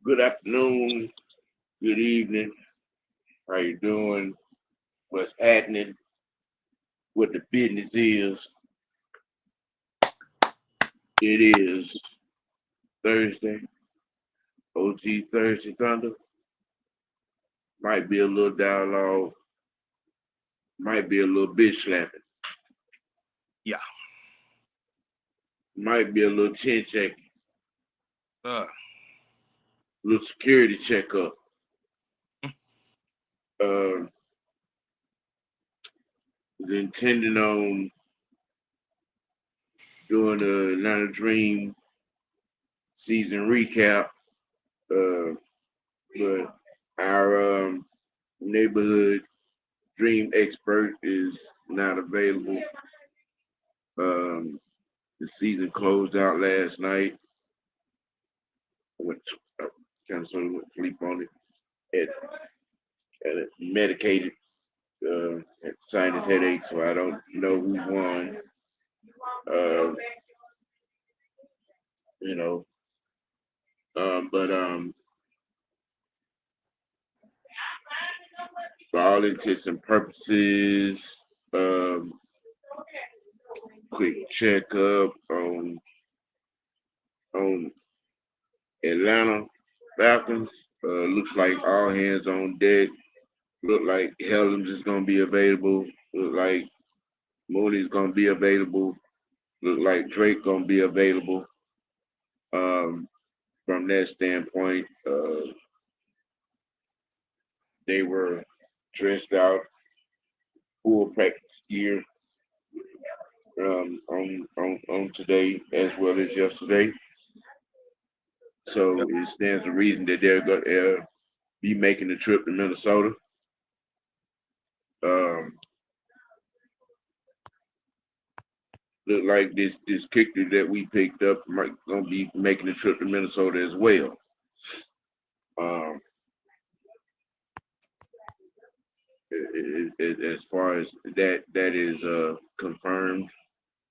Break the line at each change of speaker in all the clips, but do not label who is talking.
Good afternoon, good evening. How you doing? What's happening? What the business is? It is Thursday. OG Thursday Thunder. Might be a little dialogue. Might be a little bitch slapping.
Yeah.
Might be a little chin checking.
Uh,
Little security checkup. Was intending on doing a Atlanta Dream season recap. But our neighborhood dream expert is not available. The season closed out last night. I kind of sort of went to sleep on it. Had it medicated, had sinus headache, so I don't know who won. Uh, you know, but for all intents and purposes, quick checkup on Atlanta Falcons. Looks like all hands on deck. Look like Helms is gonna be available. Look like Mooney's gonna be available. Look like Drake gonna be available. From that standpoint, they were dressed out, full practice gear on today as well as yesterday. So it stands to reason that they're going to be making the trip to Minnesota. Look like this kicker that we picked up might gonna be making the trip to Minnesota as well. As far as that is confirmed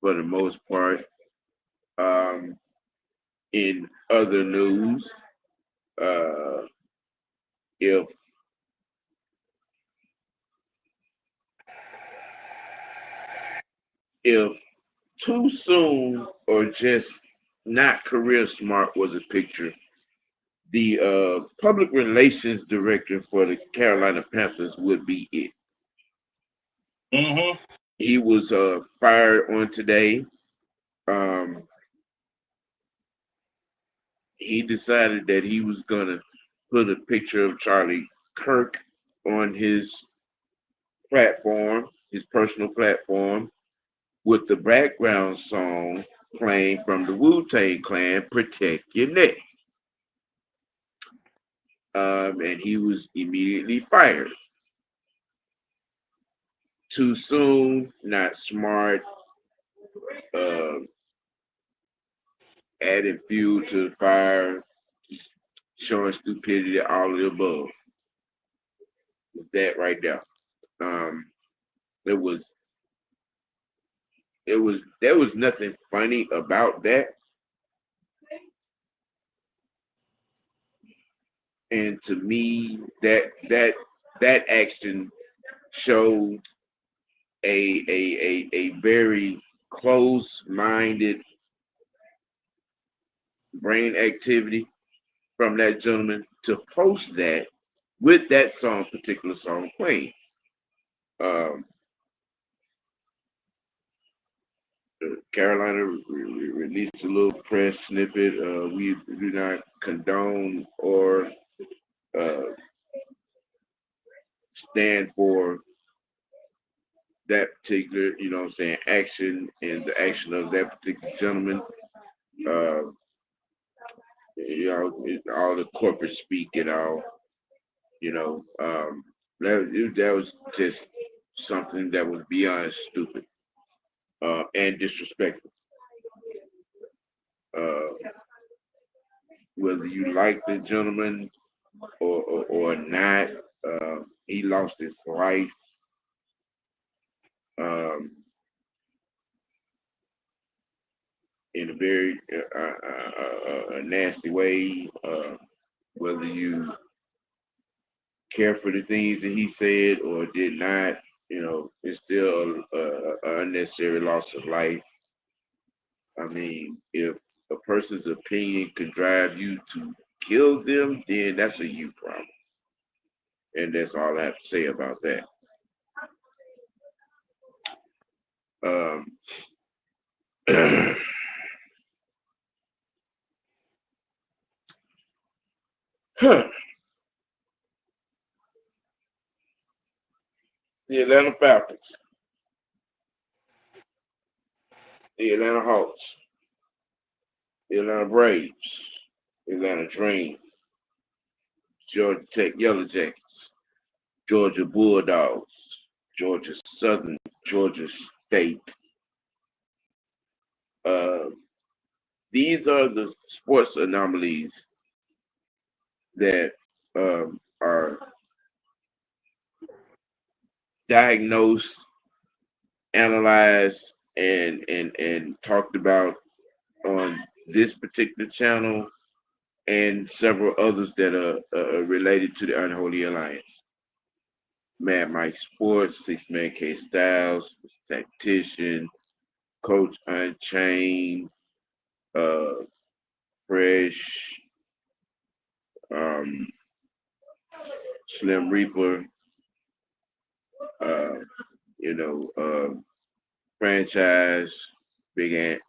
for the most part. In other news, if too soon or just not career smart was a picture, the public relations director for the Carolina Panthers would be it.
mm-hmm.
He was fired on today. He decided that he was gonna put a picture of Charlie Kirk on his platform, his personal platform, with the background song playing from the Wu-Tang Clan, "Protect Your Neck." And he was immediately fired. Too soon, not smart, adding fuel to the fire, showing stupidity, all of the above. It's that right there. It was there was nothing funny about that. And to me, that action showed a very close-minded brain activity from that gentleman to post that with that particular song playing. Carolina released a little press snippet. We do not condone or stand for that particular, action and the action of that particular gentleman. Uh, all the corporate speak and all, that was just something that was beyond stupid and disrespectful. Whether you like the gentleman or not, he lost his life. In a very nasty way, whether you care for the things that he said or did not, it's still an unnecessary loss of life. I mean, if a person's opinion could drive you to kill them, then that's a you problem. And that's all I have to say about that. The Atlanta Falcons, the Atlanta Hawks, the Atlanta Braves, the Atlanta Dream, Georgia Tech Yellow Jackets, Georgia Bulldogs, Georgia Southern, Georgia State. These are the sports anomalies that are diagnosed, analyzed, and talked about on this particular channel and several others that are related to the Unholy Alliance. Mad Mike Sports, Six Man K Styles, Tactician, Coach Unchained, Fresh, Slim Reaper, Franchise, Big Ant,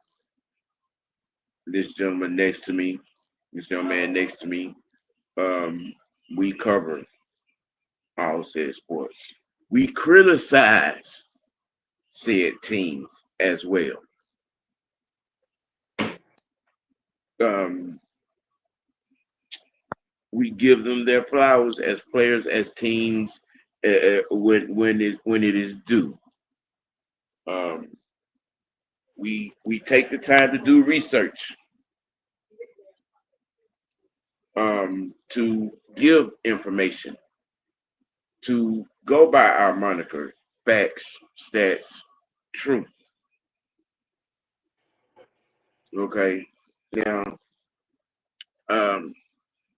this gentleman next to me, this young man next to me. We cover all said sports. We criticize said teams as well. We give them their flowers as players, as teams, when it is due. We take the time to do research, to give information, to go by our moniker, facts, stats, truth. Okay. Now,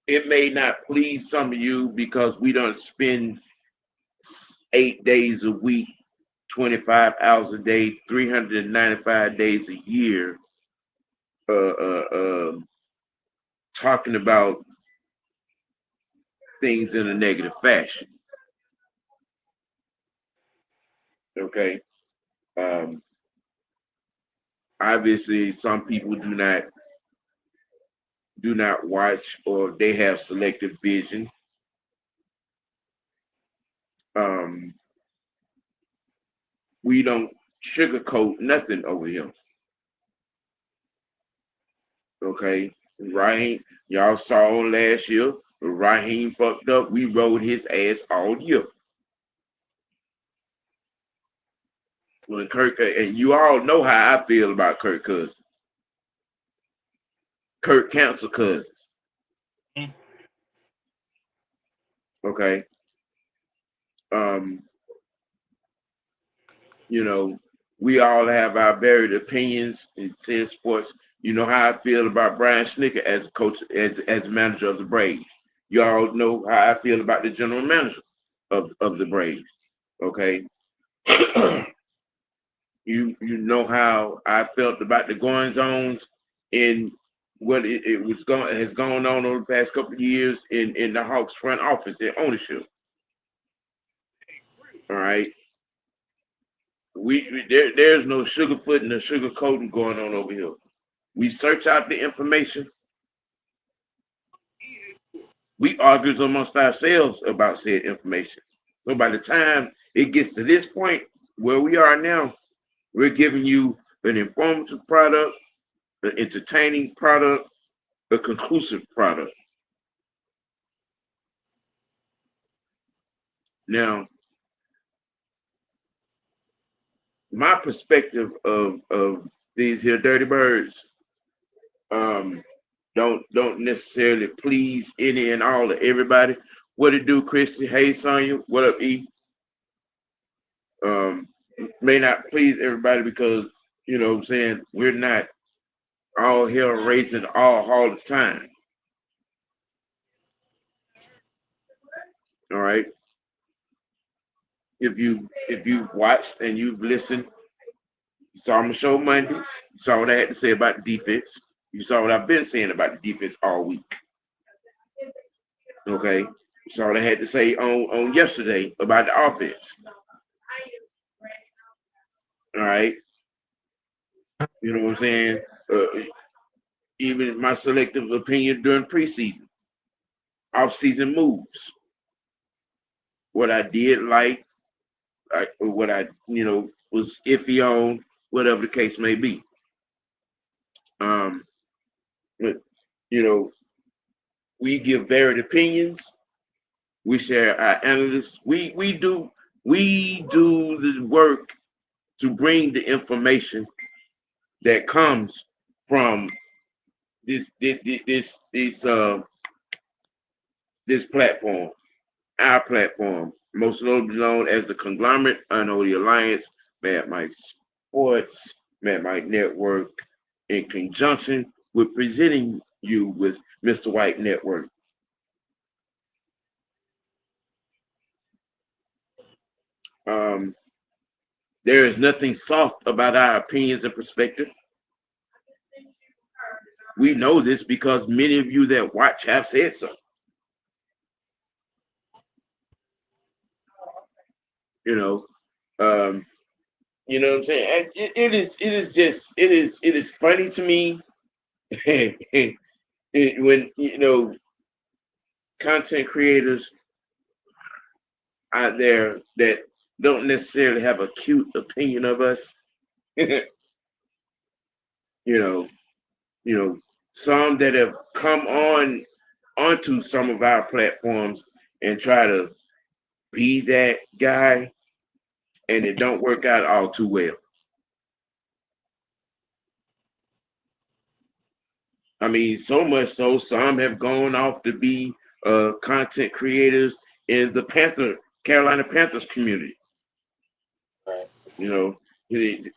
it may not please some of you because we don't spend 8 days a week, 25 hours a day, 395 days a year, talking about things in a negative fashion. Okay. Obviously, some people do not watch, or they have selective vision. We don't sugarcoat nothing over here. Okay. Raheem, y'all saw last year, Raheem fucked up. We rode his ass all year. When Kirk, and you all know how I feel about Kirk Cousins. Kirk Council Cousins. Okay. We all have our varied opinions in said sports. You know how I feel about Brian Snicker as a coach, as manager of the Braves. You all know how I feel about the general manager of the Braves. Okay. You know how I felt about the goings ons in what has gone on over the past couple of years in the Hawks front office and ownership. All right. There's no sugarfoot or sugarcoating going on over here. We search out the information. We argue amongst ourselves about said information. So by the time it gets to this point where we are now, we're giving you an informative product, an entertaining product, a conclusive product. Now, my perspective of these here dirty birds don't necessarily please any and all of everybody. What it do, Christy? Hey, Sonya. What up, E? May not please everybody because, you know what I'm saying, we're not all hell raising all the time. All right. If you've watched and you've listened, you saw my show Monday. You saw what I had to say about the defense. You saw what I've been saying about the defense all week. Okay. You saw what I had to say on yesterday about the offense. All right. You know what I'm saying? Uh, Even my selective opinion during preseason, off-season moves, what I did like, what I was iffy on, whatever the case may be. But, we give varied opinions. We share our analysts. We do the work to bring the information that comes from this platform, our platform, most notably known as the Conglomerate Unholy Alliance, Mad Mike Sports, Mad Mike Network, in conjunction with presenting you with Mr. White Network. There is nothing soft about our opinions and perspective. We know this because many of you that watch have said so. You know what I'm saying? And it is funny to me when content creators out there that don't necessarily have a cute opinion of us. you know, some that have come onto some of our platforms and try to be that guy, and it don't work out all too well. I mean, so much so, some have gone off to be content creators in the Carolina Panthers community.
Right.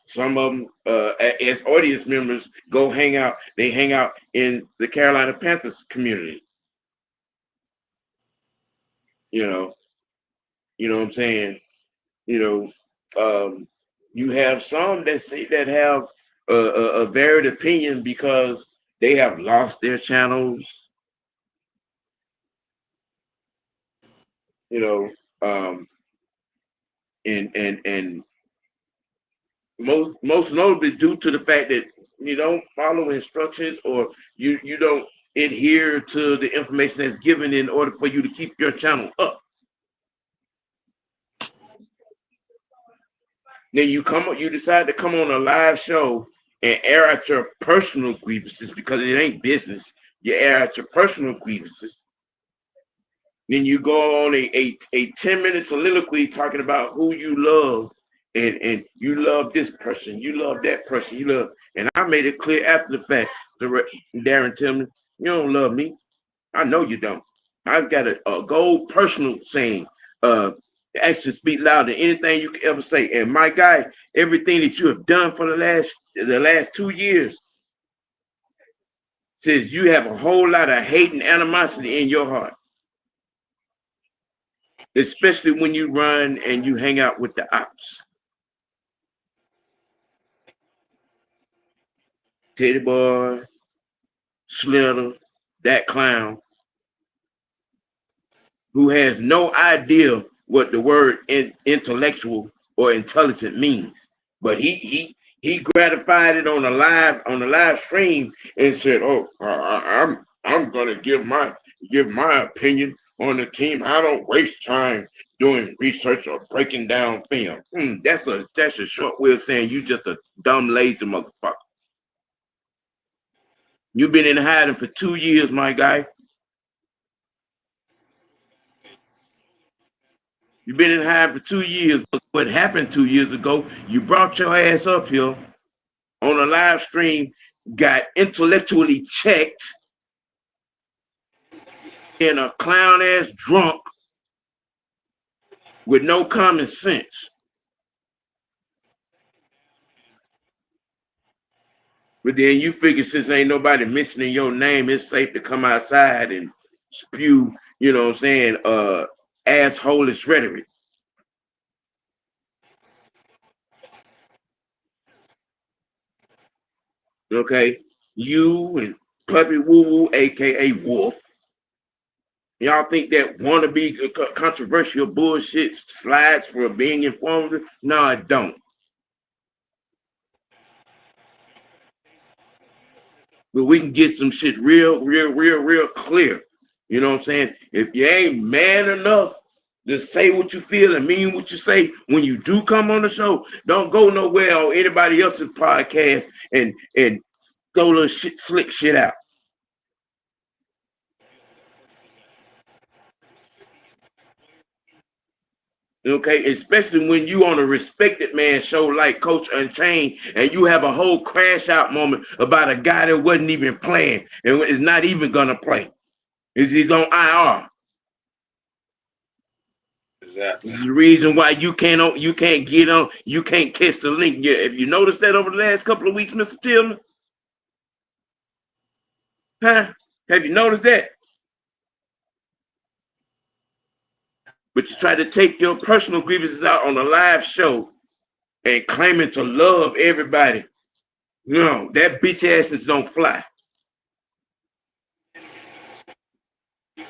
Some of them, as audience members, go hang out. They hang out in the Carolina Panthers community. You know what I'm saying? You have some that have a varied opinion because they have lost their channels. And most notably due to the fact that you don't follow instructions or you don't adhere to the information that's given in order for you to keep your channel up. Then you decide to come on a live show and air out your personal grievances because it ain't business. You air out your personal grievances. Then you go on a 10-minute soliloquy talking about who you love and you love this person, you love that person, you love. And I made it clear after the fact, Darren Tillman, you don't love me. I know you don't. I've got a gold personal saying, actions speak louder than anything you can ever say. And my guy, everything that you have done for the last 2 years says you have a whole lot of hate and animosity in your heart. Especially when you run and you hang out with the ops. Teddy Boy, Slitter, that clown, who has no idea what the word intellectual or intelligent means. But he gratified it on the live stream and said, "Oh, I'm gonna give my opinion on the team. I don't waste time doing research or breaking down film." That's a short way of saying you just a dumb, lazy motherfucker. You've been in hiding for 2 years, my guy. You've been in hiding for 2 years. What happened 2 years ago, you brought your ass up here on a live stream, got intellectually checked in a clown ass drunk with no common sense. But then you figure since ain't nobody mentioning your name, it's safe to come outside and spew, you know what I'm saying, assholish rhetoric. Okay, you and Puppy Woo Woo, aka Wolf. Y'all think that wannabe controversial bullshit slides for being informative? No, I don't. But we can get some shit real clear. You know what I'm saying? If you ain't man enough to say what you feel and mean what you say when you do come on the show, don't go nowhere on anybody else's podcast and throw little shit, slick shit out. Okay, especially when you on a respected man show like Coach Unchained and you have a whole crash out moment about a guy that wasn't even playing and is not even gonna play. He's on IR.
Exactly.
This is the reason why you can't get on, you can't catch the link. Yeah, if you noticed that over the last couple of weeks, Mr. Tillman? Huh? Have you noticed that? But you try to take your personal grievances out on a live show and claiming to love everybody. No, that bitch asses don't fly.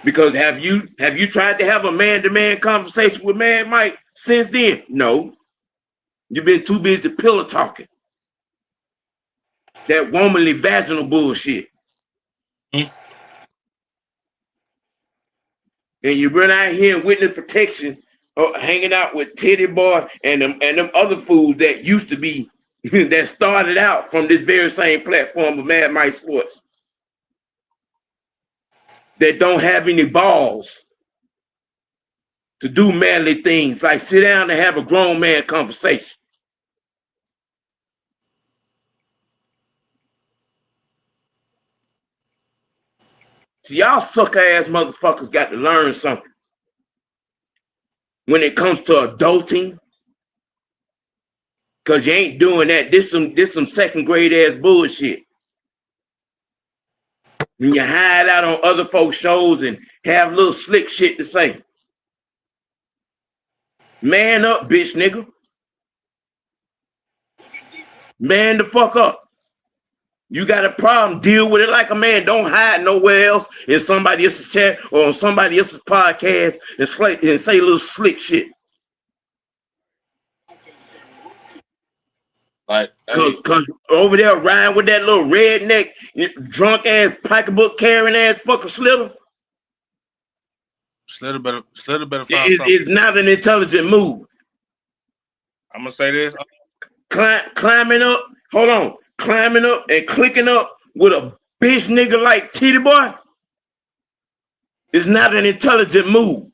Because have you tried to have a man-to-man conversation with Mad Mike since then? No. You've been too busy pillow talking. That womanly vaginal bullshit. And you run out here in witness protection, hanging out with Teddy Boy and them other fools that used to be, that started out from this very same platform of Mad Mike Sports. That don't have any balls to do manly things, like sit down and have a grown man conversation. See, y'all sucker ass motherfuckers got to learn something when it comes to adulting. Cause you ain't doing that. This some second grade ass bullshit. When you hide out on other folks' shows and have little slick shit to say. Man up, bitch nigga. Man the fuck up. You got a problem, deal with it like a man. Don't hide nowhere else in somebody else's chat or on somebody else's podcast and say little slick shit.
Like,
Cause over there riding with that little redneck, drunk ass, pocketbook carrying ass fucking Slitter.
Slitter better find something.
It's not an intelligent move.
I'm gonna say this.
Climbing up, hold on, climbing up and clicking up with a bitch nigga like Titty Boy is not an intelligent move.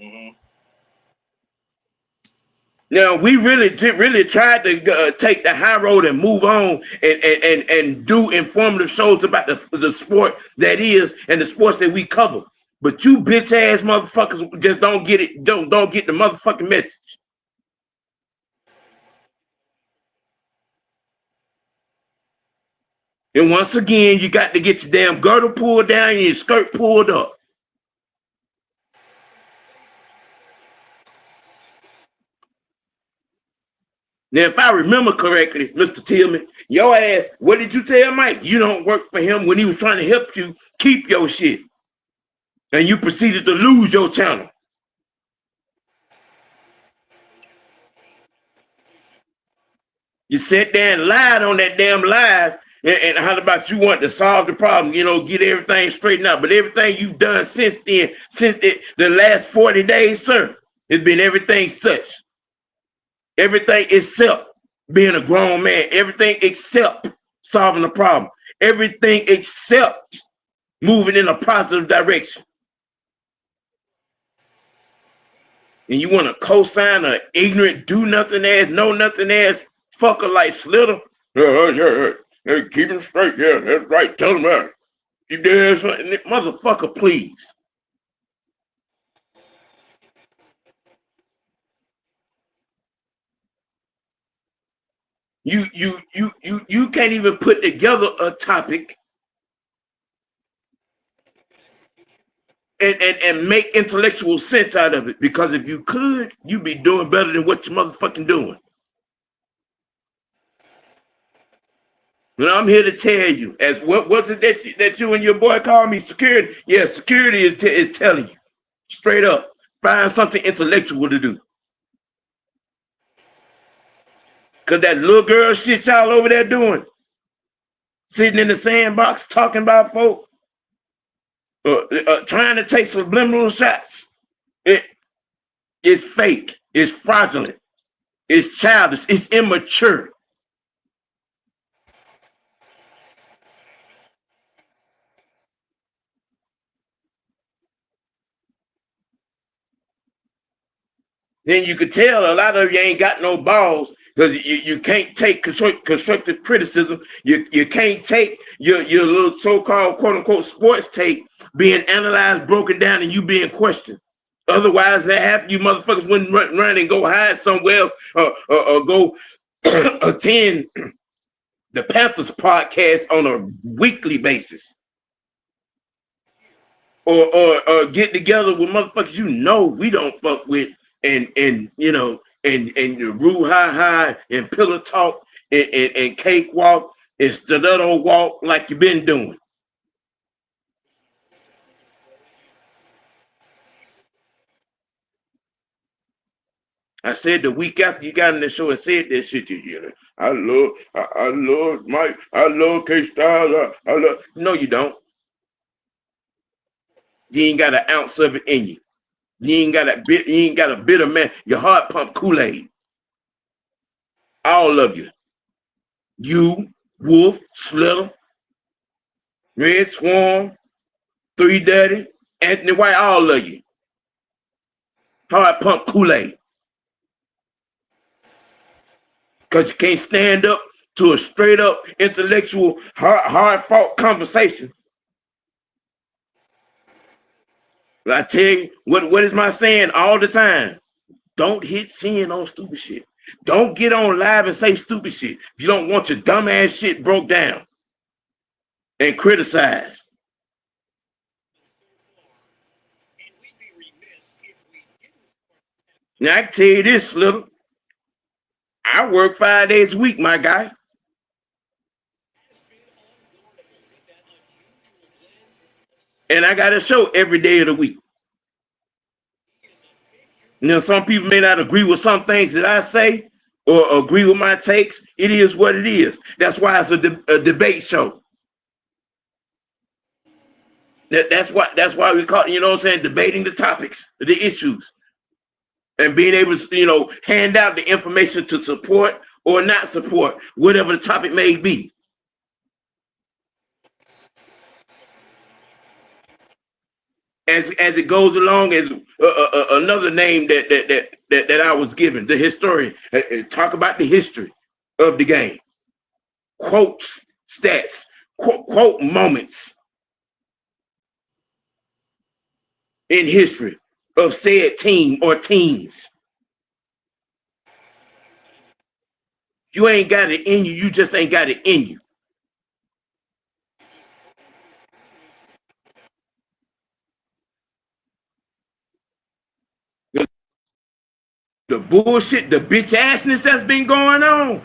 Mm-hmm.
Now we really tried to take the high road and move on and do informative shows about the sport that is and the sports that we cover. But you bitch ass motherfuckers just don't get it. Don't get the motherfucking message. And once again, you got to get your damn girdle pulled down and your skirt pulled up. Now, if I remember correctly, Mr. Tillman, your ass, what did you tell Mike? You don't work for him when he was trying to help you keep your shit. And you proceeded to lose your channel. You sat there and lied on that damn live and how about you want to solve the problem, get everything straightened out. But everything you've done since then, the last 40 days, sir, it's been everything such. Everything except being a grown man. Everything except solving the problem. Everything except moving in a positive direction. And you want to co-sign an ignorant, do-nothing ass, know-nothing ass fucker like Slitter? Yeah, keep him straight. Yeah, that's right. Tell him that. You did something. Motherfucker, please. You can't even put together a topic and make intellectual sense out of it. Because if you could, you'd be doing better than what you're motherfucking doing. You know, I'm here to tell you, as what was it that you and your boy called me? Security. Yeah, security is telling you straight up, find something intellectual to do. Cause that little girl shit y'all over there doing, sitting in the sandbox talking about folk, trying to take subliminal shots. It's fake. It's fraudulent. It's childish. It's immature. Then you could tell a lot of you ain't got no balls because you can't take constructive criticism. You can't take your little so-called quote-unquote sports tape being analyzed, broken down, and you being questioned. Otherwise, that half you motherfuckers wouldn't run and go hide somewhere else or go attend the Panthers podcast on a weekly basis. Or get together with motherfuckers you know we don't fuck with and you know and rue high and pillow talk and cake walk and stiletto walk like you've been doing. I said the week after you got in the show and said that shit, you know, I love Mike, I love K-Styles, I love. No, you don't. You ain't got an ounce of it in you. You ain't got a bit of man. Your heart pump Kool-Aid. All of you. You, Wolf, Slitter, Red Swarm, Three Daddy, Anthony White, all of you. Heart pump Kool-Aid. Because you can't stand up to a straight up intellectual, hard fought conversation. I tell you, what is my saying all the time? Don't hit sin on stupid shit. Don't get on live and say stupid shit if you don't want your dumb ass shit broke down and criticized. Now I can tell you this, little. I work 5 days a week, my guy. And I got a show every day of the week. Now, some people may not agree with some things that I say or agree with my takes. It is what it is. That's why it's a debate show. That's why we call it, you know what I'm saying, debating the topics, the issues, and being able to, you know, hand out the information to support or not support whatever the topic may be. As it goes along, as another name that I was given, the historian, talk about the history of the game, quote stats, quote moments in history of said team or teams. You ain't got it in you. You just ain't got it in you. The bullshit, the bitch assness that's been going on,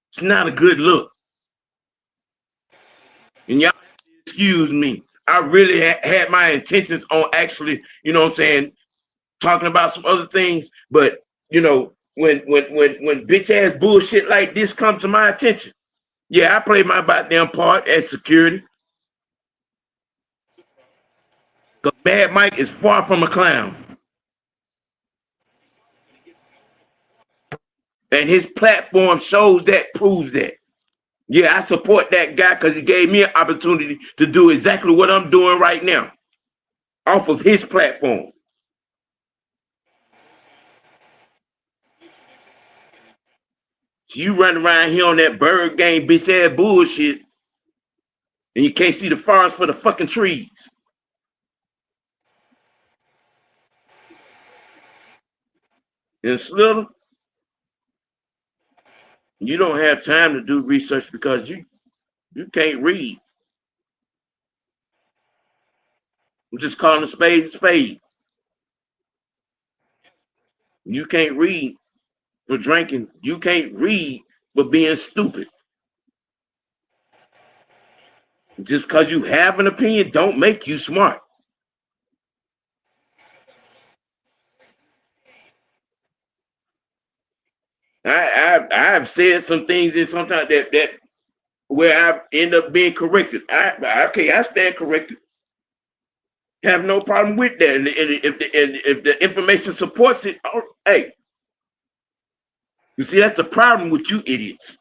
it's not a good look. And y'all excuse me. I really had my intentions on actually, you know what I'm saying, talking about some other things, but you know, when bitch ass bullshit like this comes to my attention, yeah, I play my goddamn part as security. Because Bad Mike is far from a clown. And his platform shows that, proves that. Yeah, I support that guy because he gave me an opportunity to do exactly what I'm doing right now off of his platform. So you run around here on that bird game bitch ass bullshit and you can't see the forest for the fucking trees. And Slitter, you don't have time to do research because you can't read. I'm just calling a spade a spade. You can't read for drinking. You can't read for being stupid. Just because you have an opinion don't make you smart. I've said some things and sometimes that where I end up being corrected. I stand corrected. Have no problem with that. And if the information supports it, hey, you see that's the problem with you idiots.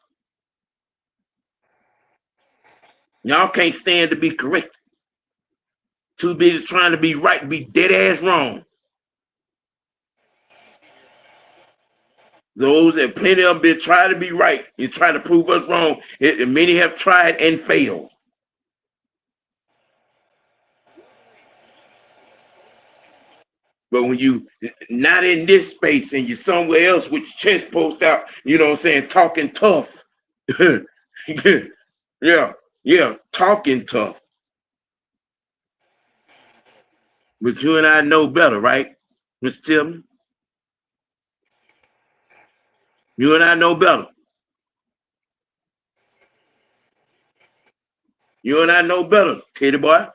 Y'all can't stand to be correct. Too busy trying to be right, be dead ass wrong. Those that plenty of them been trying to be right and try to prove us wrong. And many have tried and failed. But when you not in this space and you're somewhere else with your chest post out, you know what I'm saying, talking tough. yeah, talking tough. But you and I know better, right, Mr. Tillman? You and I know better. You and I know better, Teddy boy.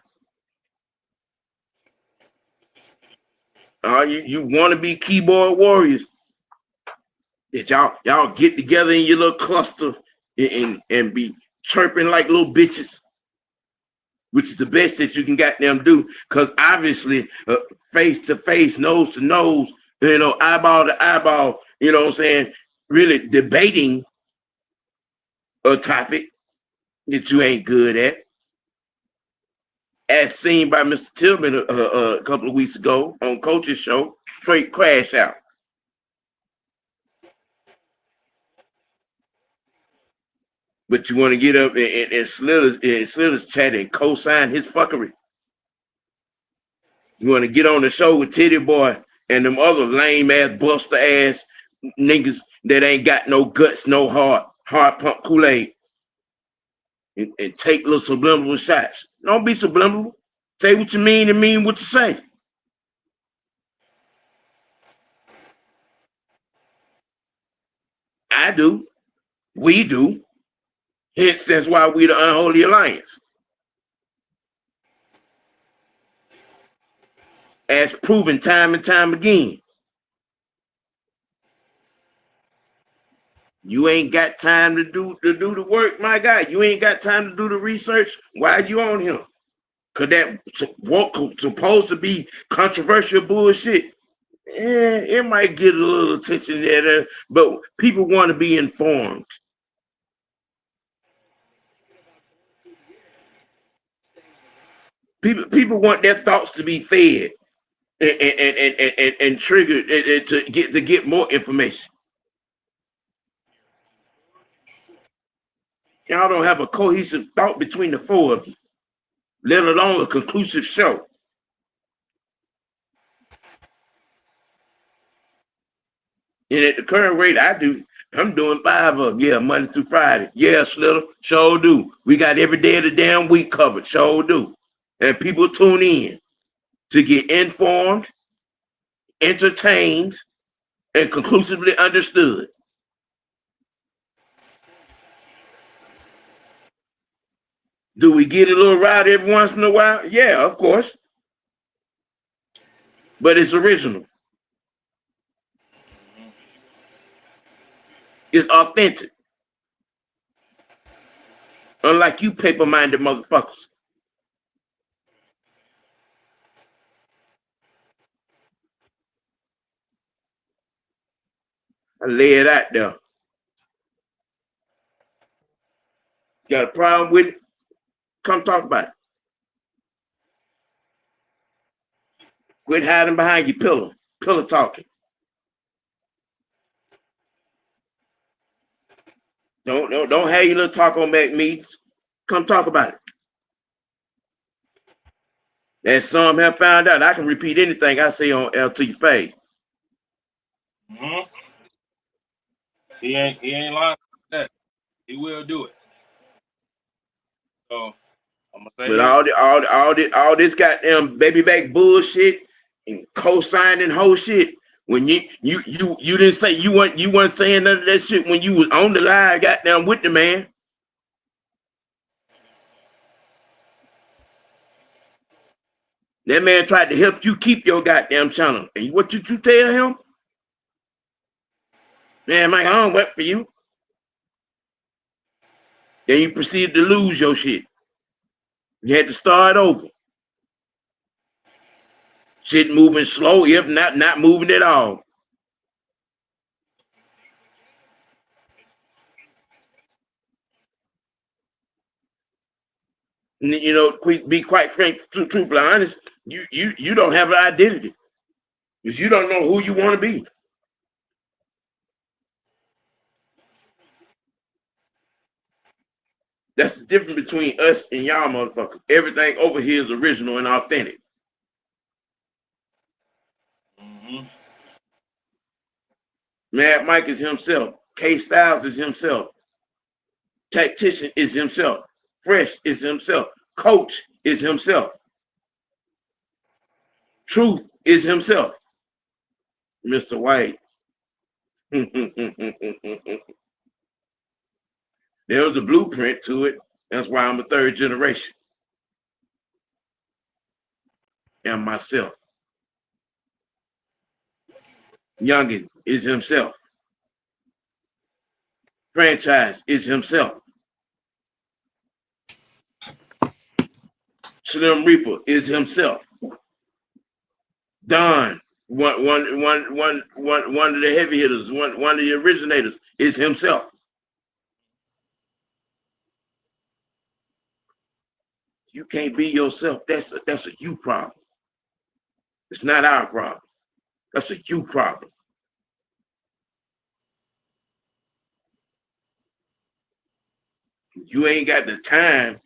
You want to be keyboard warriors. That y'all get together in your little cluster and be chirping like little bitches, which is the best that you can goddamn do. Because obviously, face to face, nose to nose, eyeball to eyeball, you know what I'm saying, really debating a topic that you ain't good at, as seen by Mr. Tillman a couple of weeks ago on Coach's show, straight crash out. But you want to get up and Slither's chat and co-sign his fuckery. You want to get on the show with Teddy Boy and them other lame ass, buster ass niggas that ain't got no guts, no heart pump Kool-Aid, and take little subliminal shots. Don't be subliminal. Say what you mean and mean what you say. I do. We do. Hence, that's why we the unholy alliance. As proven time and time again. You ain't got time to do the work, my guy. You ain't got time to do the research. Why are you on him? Cause that supposed to be controversial bullshit. It might get a little attention there, but people want to be informed. People want their thoughts to be fed and triggered to get more information. Y'all don't have a cohesive thought between the four of you, let alone a conclusive show. And at the current rate I'm doing 5 of them. Yeah, Monday through Friday. Yeah, Slither, sure do. We got every day of the damn week covered. Sure do. And people tune in to get informed, entertained, and conclusively understood. Do we get a little rowdy every once in a while? Yeah, of course. But it's original. It's authentic. Unlike you paper-minded motherfuckers. I lay it out there. Got a problem with it? Come talk about it. Quit hiding behind your pillow talking. Don't have your little talk on back meetings. Come talk about it. As some have found out, I can repeat anything I say on L to your face.
Mm-hmm. He ain't lying about that. He will do it. So I'm gonna say
With
this.
all this goddamn baby back bullshit and co-signing whole shit. When you didn't say you weren't saying none of that shit when you was on the line, goddamn with the man. That man tried to help you keep your goddamn channel. And what you tell him? Man, Mike, I don't work for you. Then you proceeded to lose your shit. You had to start over. Shit moving slow, if not moving at all. And, you know, be quite frank, truthfully honest. You don't have an identity because you don't know who you want to be. That's the difference between us and y'all motherfuckers. Everything over here is original and authentic.
Mm-hmm.
Mad Mike is himself. K Styles is himself. Tactician is himself. Fresh is himself. Coach is himself. Truth is himself. Mr. White. There was a blueprint to it. That's why I'm a third generation. And myself. Youngin is himself. Franchise is himself. Slim Reaper is himself. Don, one of the heavy hitters, one of the originators is himself. You can't be yourself. That's a you problem. It's not our problem. That's a you problem. You ain't got the time,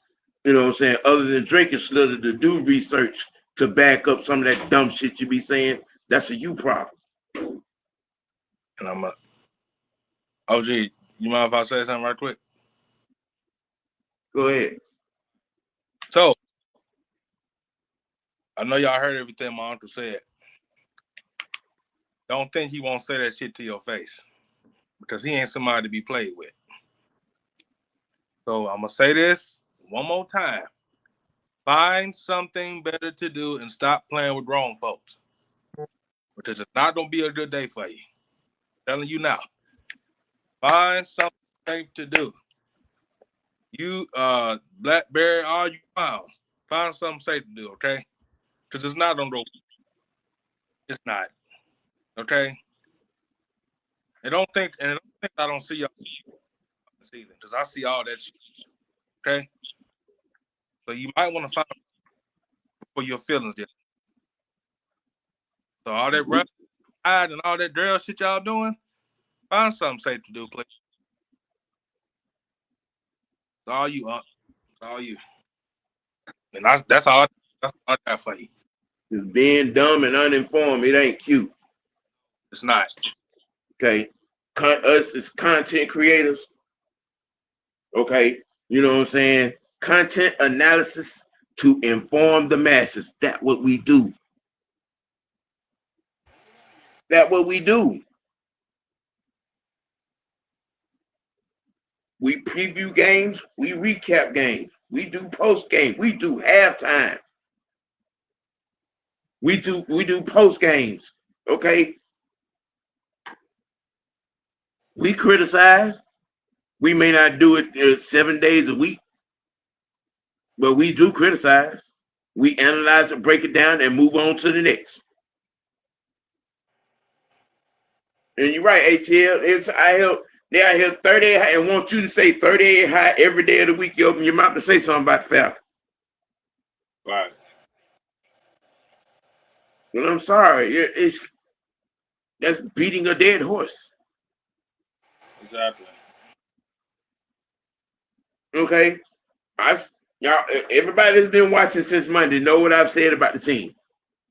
you know what I'm saying, other than drinking slither to do research to back up some of that dumb shit you be saying. That's a you problem.
And I'm a OG. You mind if I say something right quick?
Go ahead.
So I know y'all heard everything my uncle said. Don't think he won't say that shit to your face because he ain't somebody to be played with. So I'm gonna say this one more time. Find something better to do and stop playing with grown folks. Because it's not gonna be a good day for you. I'm telling you now. Find something safe to do. You Blackberry, all you found. Find something safe to do, okay? Because it's not gonna go. It's not. Okay? And don't think I don't see y'all this evening, because I see all that shit. Okay? So you might want to find for your feelings there. So all that rap and all that girl shit y'all doing, find something safe to do, please. It's all you, it's all you. And that's all I got for you.
Just being dumb and uninformed, it ain't cute.
It's not.
Okay. Us as content creators. Okay. You know what I'm saying? Content analysis to inform the masses. That's what we do. That's what we do. We preview games. We recap games. We do post game. We do halftime. We do post games. Okay. We criticize. We may not do it 7 days a week, but we do criticize. We analyze it, break it down, and move on to the next. And you're right, ATL. They out here 38 high and want you to say 38 high every day of the week. You open your mouth to say something about the Falcons.
Right.
Well, I'm sorry. That's beating a dead horse.
Exactly.
Okay. Y'all, everybody that's been watching since Monday know what I've said about the team.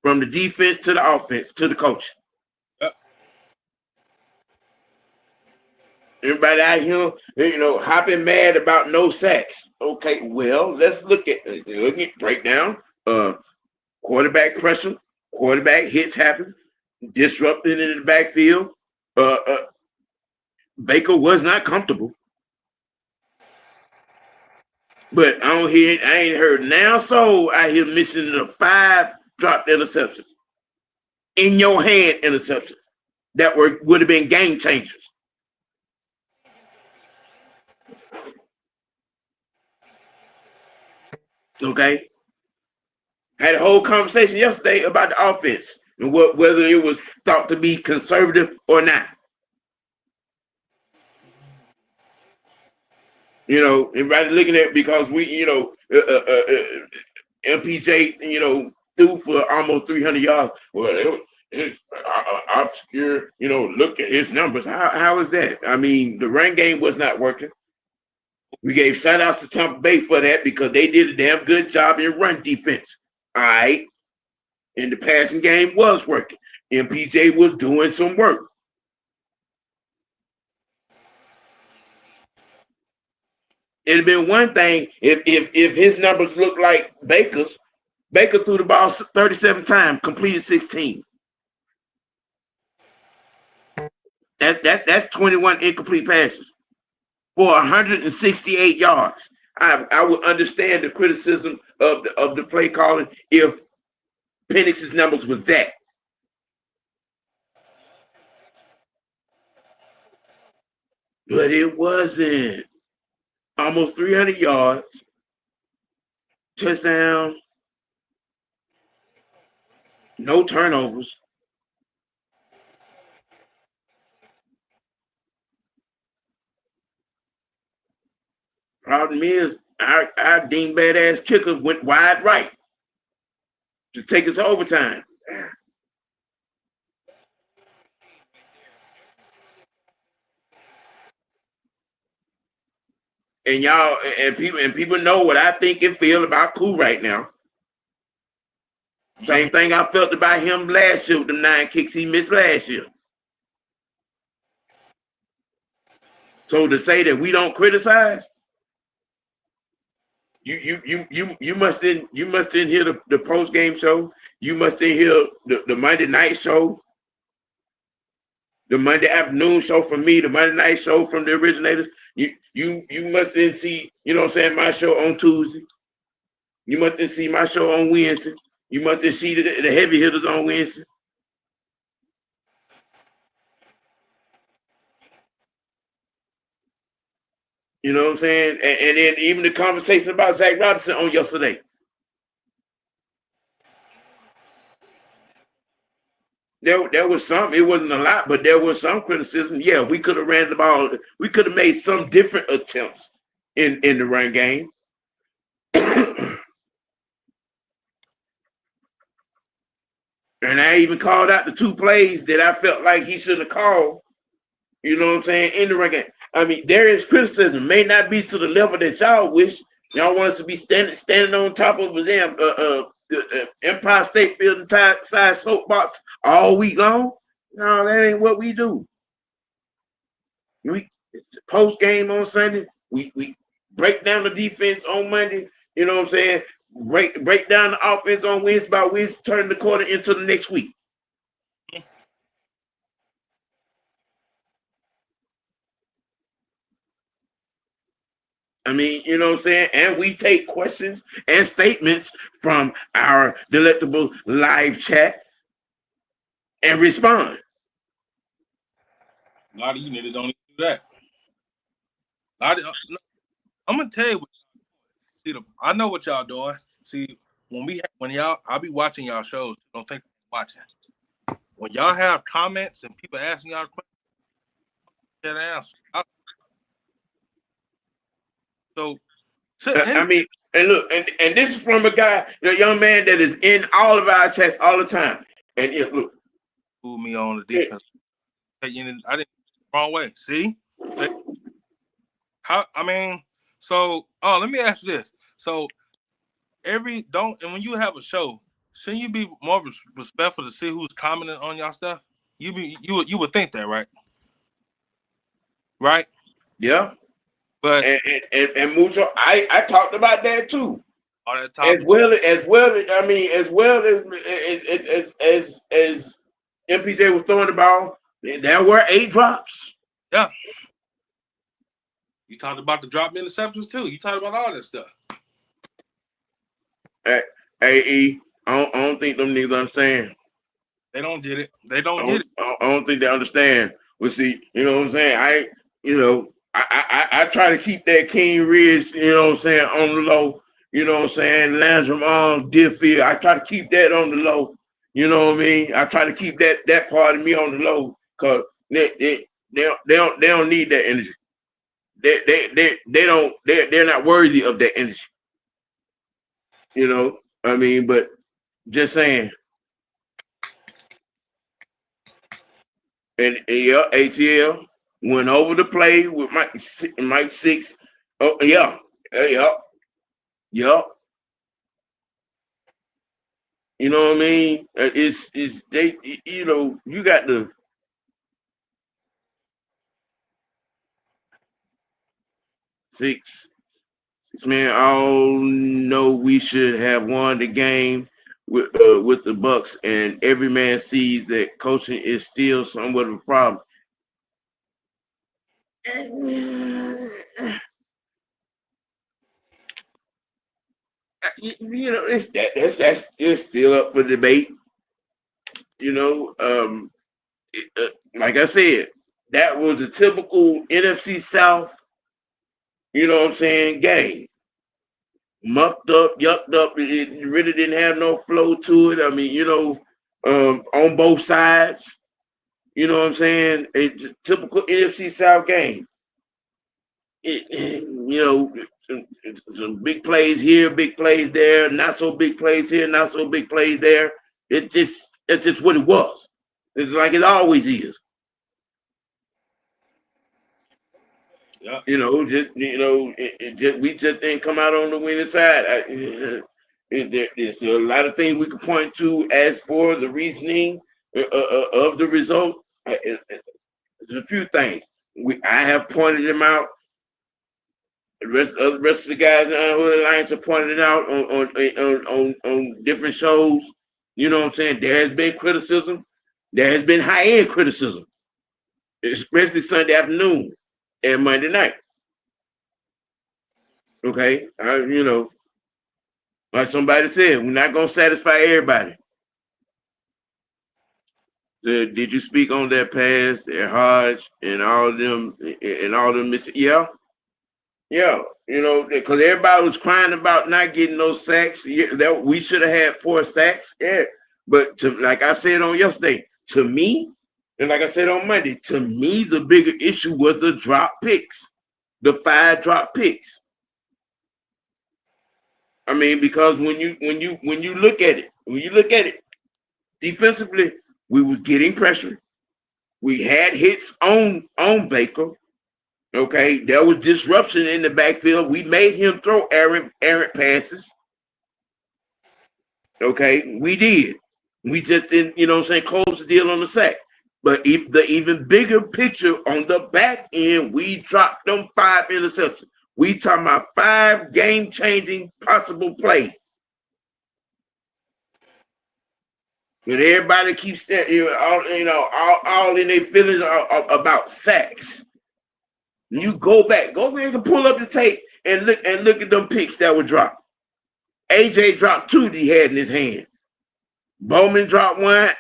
From the defense to the offense to the coach.
Yep.
Everybody out here, hopping mad about no sacks. Okay, well, let's look at breakdown. Quarterback pressure, quarterback hits happen, disrupting in the backfield. Baker was not comfortable. But I ain't heard now. So I hear missing the 5 dropped interceptions in your hand interceptions that would have been game changers. Okay, had a whole conversation yesterday about the offense and whether it was thought to be conservative or not. Everybody looking at it because MPJ, threw for almost 300 yards. Well, it's obscure, look at his numbers. How is that? I mean, the run game was not working. We gave shout outs to Tampa Bay for that because they did a damn good job in run defense. All right. And the passing game was working. MPJ was doing some work. It'd have been one thing if his numbers looked like Baker's. Baker threw the ball 37 times, completed 16. That's 21 incomplete passes for 168 yards. I would understand the criticism of the play calling if Penix's numbers was that. But it wasn't. Almost 300 yards, touchdowns, no turnovers. Problem is, our dingbat ass kicker went wide right to take us to overtime. And y'all and people know what I think and feel about Cool right now. Same thing I felt about him last year with the 9 kicks he missed last year. So to say that we don't criticize, you must didn't hear the post game show. You must didn't hear the Monday night show, the Monday afternoon show from me, the Monday night show from the originators. You must didn't see, my show on Tuesday. You must didn't see my show on Wednesday. You must didn't see the heavy hitters on Wednesday. You know what I'm saying? And then even the conversation about Zach Robinson on yesterday. There was some, it wasn't a lot, but there was some criticism. Yeah, we could have ran the ball. We could have made some different attempts in the run game. And I even called out the 2 plays that I felt like he shouldn't have called, in the run game. I mean, there is criticism. May not be to the level that y'all wish. Y'all want us to be standing on top of a damn the Empire State Building size soapbox all week long. No, that ain't what we do. It's post game on Sunday. We break down the defense on Monday. You know what I'm saying? Break down the offense on Wednesday. By Wednesday, turn the quarter into the next week. I mean, you know what I'm saying? And we take questions and statements from our delectable live chat and respond.
A lot of you niggas don't even do that. I'm gonna tell you what. I know what y'all doing. See, when y'all, I'll be watching y'all shows. Don't think I'm watching. When y'all have comments and people asking y'all questions, get an answer.
I mean, and look, and this is from a guy, a young man that is in all of our chats all the time. And look,
fool me on the defense. I didn't wrong way. See? How? I mean, so let me ask you this. So and when you have a show, shouldn't you be more respectful to see who's commenting on y'all stuff? You would think that, right? right?
Yeah.
But
And Mucho, I talked about that too.
on that top,
As well as MPJ was throwing the ball, there were 8 drops.
yeah. You talked about the drop interceptions too. You talked about all that stuff.
Hey, I don't think them niggas understand.
They don't get it. They don't get it.
I don't think they understand. Well, see, you know what I'm saying? I try to keep that King Ridge, you know what I'm saying, on the low. You know what I'm saying? Landrum on Deerfield. I try to keep that on the low. You know what I mean? I try to keep that part of me on the low because they don't need that energy. They're not worthy of that energy. You know, I mean, but just saying. And yeah, ATL went over the play with Mike 6. Oh yeah, yeah. You know what I mean? It's they. You know, you got the 6 man. All know we should have won the game with the Bucks, and every man sees that coaching is still somewhat of a problem. You know, it's still up for debate. You know, like I said, that was a typical NFC South. You know what I'm saying? Game mucked up, yucked up. It really didn't have no flow to it. I mean, you know, on both sides. You know what I'm saying? It's a typical NFC South game. You know, some big plays here, big plays there, not so big plays here, not so big plays there. It's just what it was. It's like it always is.
Yeah.
You know, we just didn't come out on the winning side. There's a lot of things we could point to as for the reasoning of the result. There's a few things I have pointed them out. The rest of the guys in the Alliance have pointed it out on different shows. You know what I'm saying? There has been criticism. There has been high-end criticism, especially Sunday afternoon and Monday night. Okay? You know, like somebody said, we're not going to satisfy everybody. Did you speak on that pass at Hodge and all of them Yeah. Yeah, you know, because everybody was crying about not getting those sacks. Yeah, that we should have had 4 sacks. Yeah, but like I said on yesterday, to me, and like I said on Monday, to me, the bigger issue was the drop picks, the 5 drop picks. I mean, because when you look at it, defensively, we were getting pressure. We had hits on Baker. Okay, there was disruption in the backfield. We made him throw errant passes. Okay, we did. We just didn't, you know what I'm saying, close the deal on the sack. But if the even bigger picture on the back end, we dropped them 5 interceptions. We talking about 5 game-changing possible plays. And everybody keeps saying, all in their feelings about sacks. You go back and pull up the tape and look at them picks that were dropped. AJ dropped 2 that he had in his hand. Bowman dropped 1.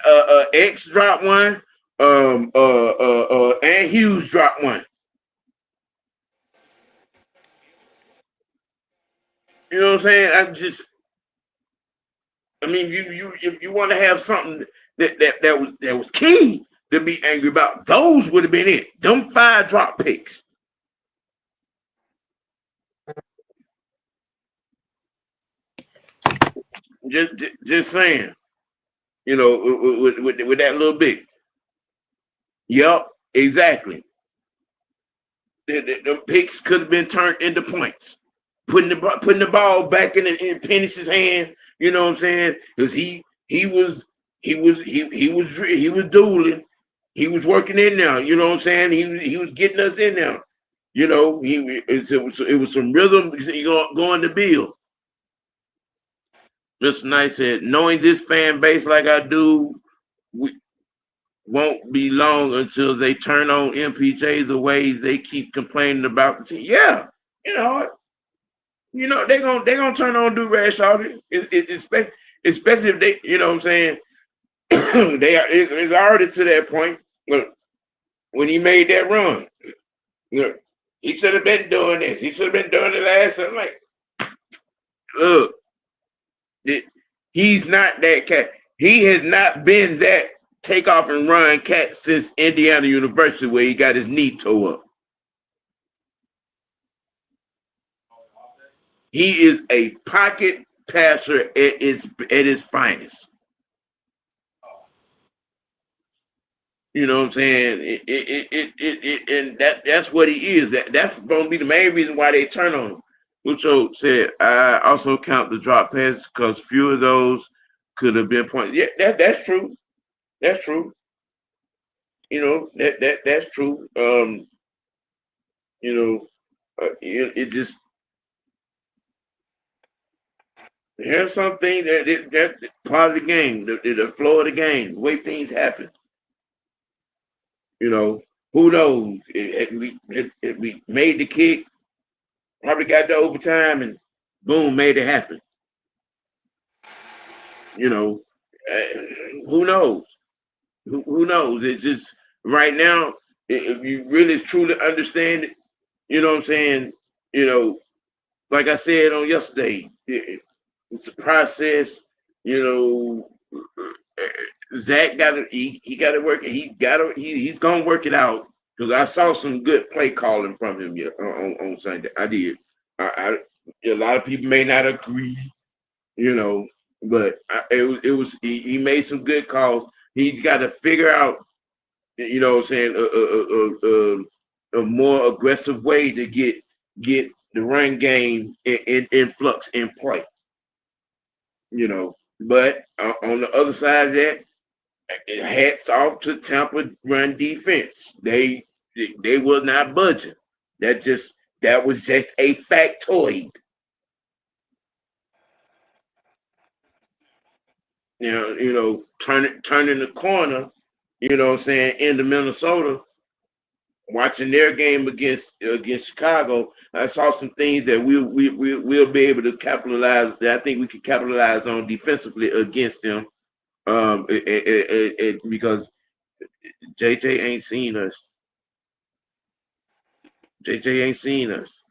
X dropped 1. And Hughes dropped 1. You know what I'm saying? I mean, if you want to have something that was key to be angry about, those would have been it. Them 5 drop picks. Just saying, you know, with that little bit. Yep, exactly. The picks could have been turned into points. Putting the ball back in Penix's hand. You know what I'm saying? Because he was dueling. He was working in there. You know what I'm saying? He was getting us in there. You know, it was some rhythm going to build. Mr. Knight said, knowing this fan base like I do, we won't be long until they turn on MPJ the way they keep complaining about the team. Yeah, you know what? You know, they're gonna turn on Do-Rag Shawty. Especially if they, you know what I'm saying, it's already to that point. Look, when he made that run, look, he should have been doing this. He should have been doing it last. I'm like, look, he's not that cat. He has not been that take off and run cat since Indiana University, where he got his knee tore up. He is a pocket passer at his finest. You know what I'm saying? And that's what he is. That's going to be the main reason why they turn on him. Lucho said, I also count the drop passes because few of those could have been points. Yeah, that's true. That's true. You know, that's true. You know, it just, here's something that part of the game, the flow of the game, the way things happen. You know, who knows? If we made the kick, probably got to overtime, and boom, made it happen. You know, who knows? Who knows? It's just right now, if you really truly understand it, you know what I'm saying? You know, like I said on yesterday, it's a process. You know, Zach got to he got to work. He's gonna work it out because I saw some good play calling from him on Sunday. I did. A lot of people may not agree, you know, but he made some good calls. He's got to figure out, you know what I'm saying, a more aggressive way to get the run game in flux in play. You know, but on the other side of that, hats off to Tampa run defense. They were not budging. That was just a factoid. You know, turning the corner, you know what I'm saying, into Minnesota, watching their game against Chicago, I saw some things that we'll be able to capitalize, that I think we can capitalize on defensively against them. Because JJ ain't seen us. JJ ain't seen us.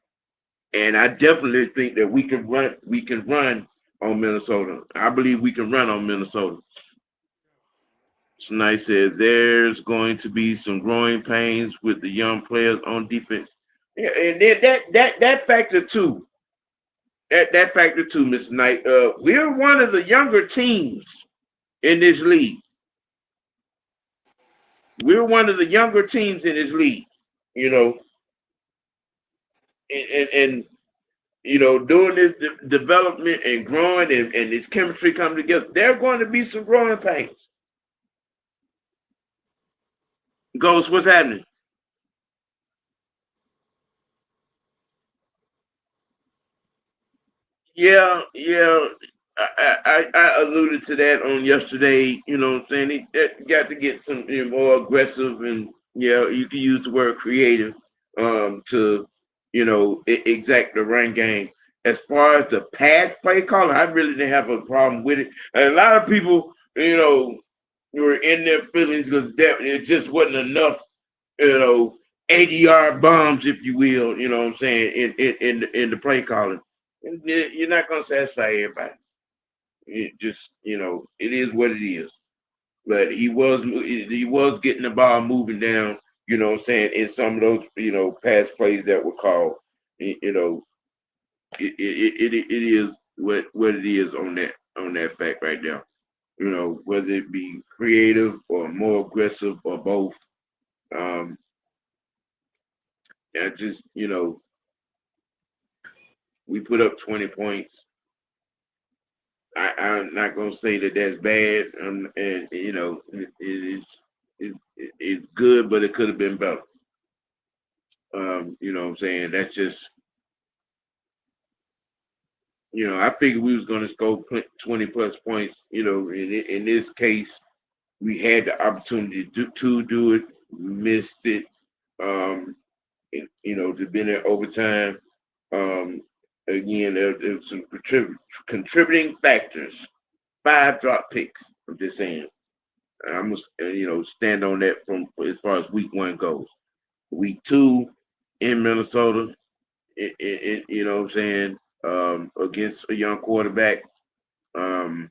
And I definitely think that we can run on Minnesota. I believe we can run on Minnesota. Tonight said there's going to be some growing pains with the young players on defense. Yeah, and then that factor too. That factor too, Mr. Knight. We're one of the younger teams in this league. We're one of the younger teams in this league, you know. And you know, doing this development and growing and this chemistry coming together, there are going to be some growing pains. Ghost, what's happening? Yeah. I alluded to that on yesterday. You know what I'm saying? It got to get some more aggressive, and yeah, you can use the word creative to, you know, exact the run game. As far as the pass play calling, I really didn't have a problem with it. And a lot of people, you know, were in their feelings because it just wasn't enough, you know, 80-yard bombs, if you will. You know what I'm saying, in the play calling. You're not gonna satisfy everybody. It just, you know, it is what it is. But he was getting the ball moving down, you know what I'm saying, in some of those, you know, pass plays that were called. You know, it is what it is on that fact right now. You know, whether it be creative or more aggressive or both. I just, you know, we put up 20 points. I'm not gonna say that that's bad, and you know, it is. it's good, but it could have been better. You know what I'm saying? That's just, I figured we was going to score 20 plus points. In this case, we had the opportunity to do it, missed it. To be in there overtime. Again, there's some contributing factors. 5 drop picks. I'm just saying. And I'm gonna stand on that from as far as week 1 goes. Week 2 in Minnesota, you know what I'm saying, against a young quarterback. You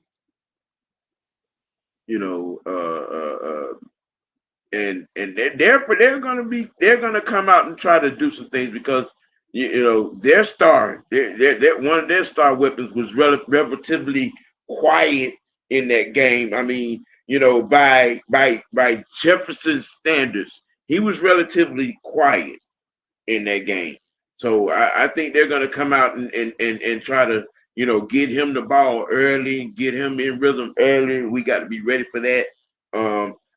know, and they're gonna come out and try to do some things because their star, their one of their star weapons was relatively quiet in that game. I mean, by Jefferson's standards, he was relatively quiet in that game. So I think they're going to come out and try to, get him the ball early, get him in rhythm early. We got to be ready for that.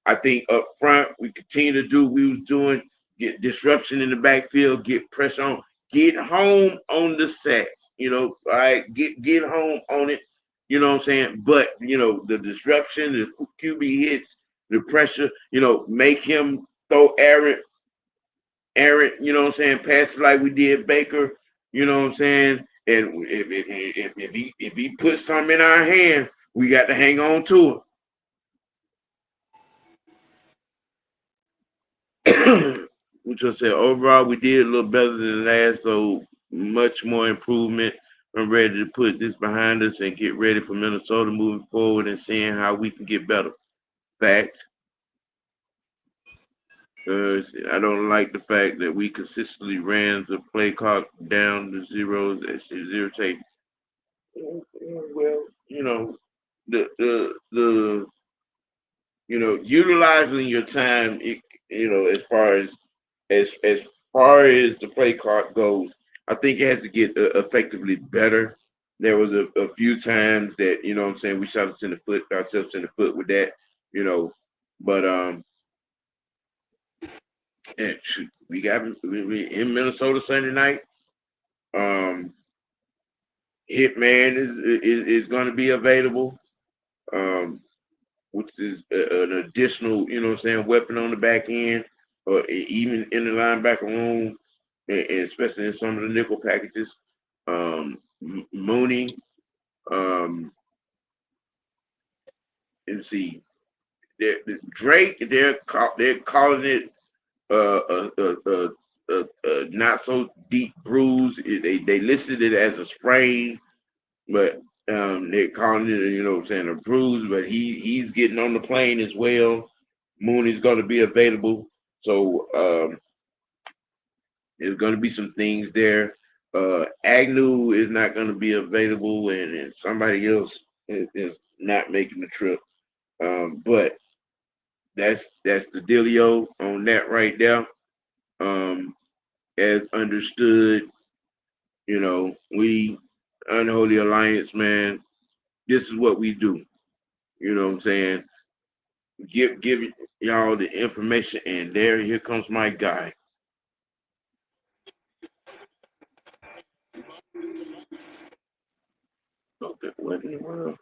I think up front, we continue to do what we was doing, get disruption in the backfield, get pressure on, get home on the sacks, all right, get home on it, you know what I'm saying? But, the disruption, the QB hits, the pressure, make him throw errant, you know what I'm saying, pass it like we did Baker, you know what I'm saying? And if he puts something in our hand, we got to hang on to it. Which I said, overall, we did a little better than last, so much more improvement. I'm ready to put this behind us and get ready for Minnesota moving forward and seeing how we can get better. Fact. I don't like the fact that we consistently ran the play clock down to zeros. That should irritate. Well, the utilizing your time, as far as the play clock goes, I think it has to get effectively better. There was a few times that, what I'm saying, we shot ourselves in the foot with that, but and we in Minnesota Sunday night. Hitman is going to be available, which is an additional, weapon on the back end, or even in the linebacker room, and especially in some of the nickel packages. Mooney, and see, Drake, they're calling it a not so deep bruise. They listed it as a sprain, but they're calling it, a bruise. But he's getting on the plane as well. Mooney's going to be available, so there's going to be some things there. Agnew is not going to be available, and somebody else is not making the trip. But that's the dealio on that right there. As understood, we Unholy Alliance, man. This is what we do. You know what I'm saying? Give y'all the information, and here comes my guy. Okay, what in the world?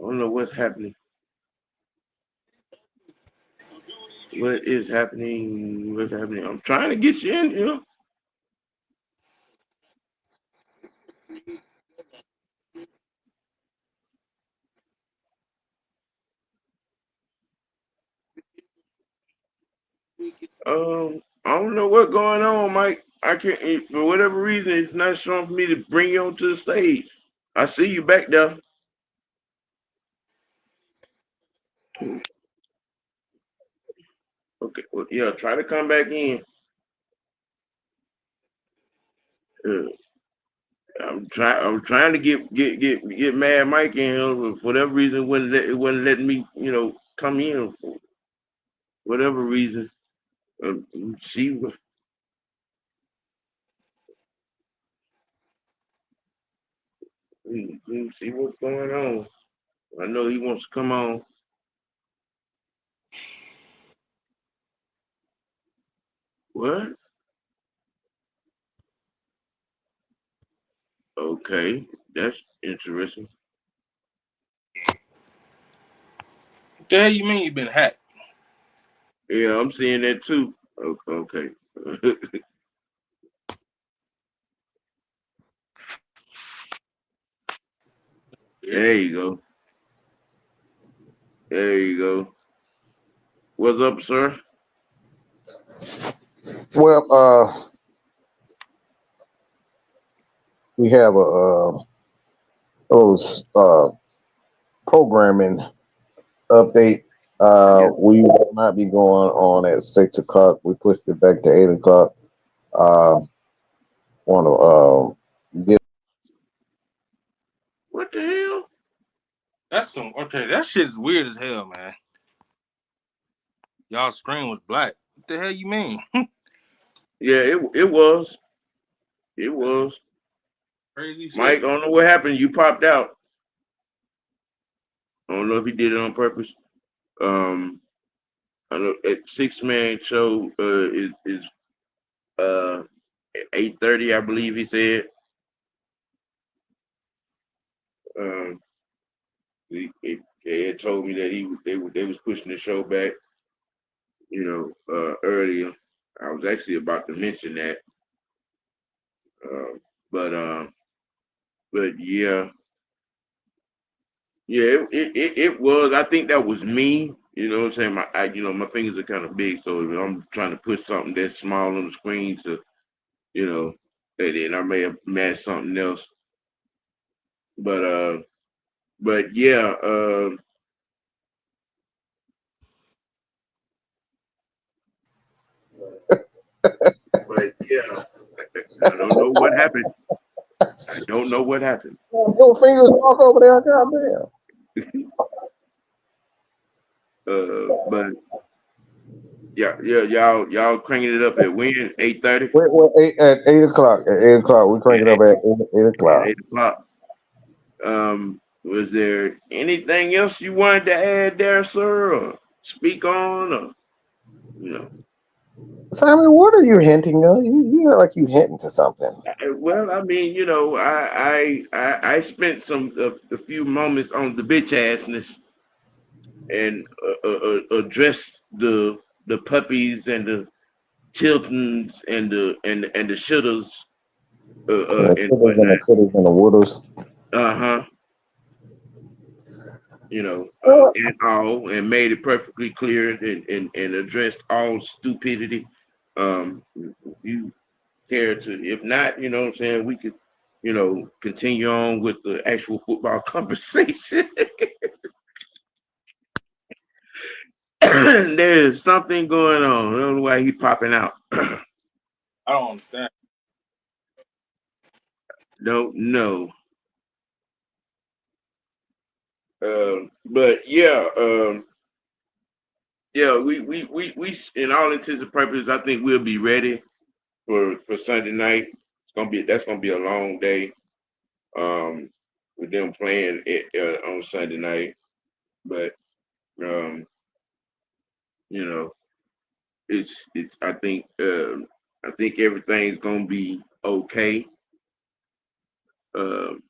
I don't know what's happening. What is happening? What's happening? I'm trying to get you in, I don't know what's going on, Mike. I can't, for whatever reason, it's not showing for me to bring you onto the stage. I see you back there. Okay, well, yeah, try to come back in. I'm trying to get Mad Mike in here, but for whatever reason, it wasn't letting me, come in for whatever reason. She Let me see what's going on. I know he wants to come on. What? Okay, that's interesting.
What the hell you mean you been hacked?
Yeah, I'm seeing that too. Okay. There you go. There you go. What's up, sir?
Well, we have those programming update.
Yeah.
We will not be going on at 6 o'clock. We pushed it back to 8 o'clock. Uh, Want to get
What the hell?
That's some okay. That shit is weird as hell, man. Y'all screen was black. What the hell you mean?
Yeah, it was. It was.
Crazy
Mike,
shit.
I don't know what happened. You popped out. I don't know if he did it on purpose. Um, I know at 6-man show is at 8:30, I believe he said. Um, they had told me that they was pushing the show back, earlier. I was actually about to mention that, uh, but yeah, it was. I think that was me. You know what I'm saying? My fingers are kind of big, so I'm trying to push something that's small on the screen to, and then I may have matched something else. But yeah, but yeah, I don't know what happened. I don't know what happened.
your fingers walk over there. Goddamn.
But yeah, y'all cranking it up at when? 8:30
At 8 o'clock. At 8 o'clock, we crank
and
it up at 8 o'clock.
8 o'clock. Was there anything else you wanted to add there, sir, or speak on, or you know?
Simon, what are you hinting at? You look like you hinting to something.
Well, I mean, I spent a few moments on the bitch assness and addressed the puppies and the childrens and the shitters
The
and
critters and the
whatnot.
critters and the wooders.
Uh-huh. And all, and made it perfectly clear and addressed all stupidity. If you care to, if not, you know what I'm saying, we could, continue on with the actual football conversation. There is something going on. I don't know why he popping out.
I don't understand.
Don't know. But yeah, we in all intents and purposes, I think we'll be ready for Sunday night. That's gonna be a long day. With them playing it on Sunday night, but um, you know, it's. I think everything's gonna be okay. Um,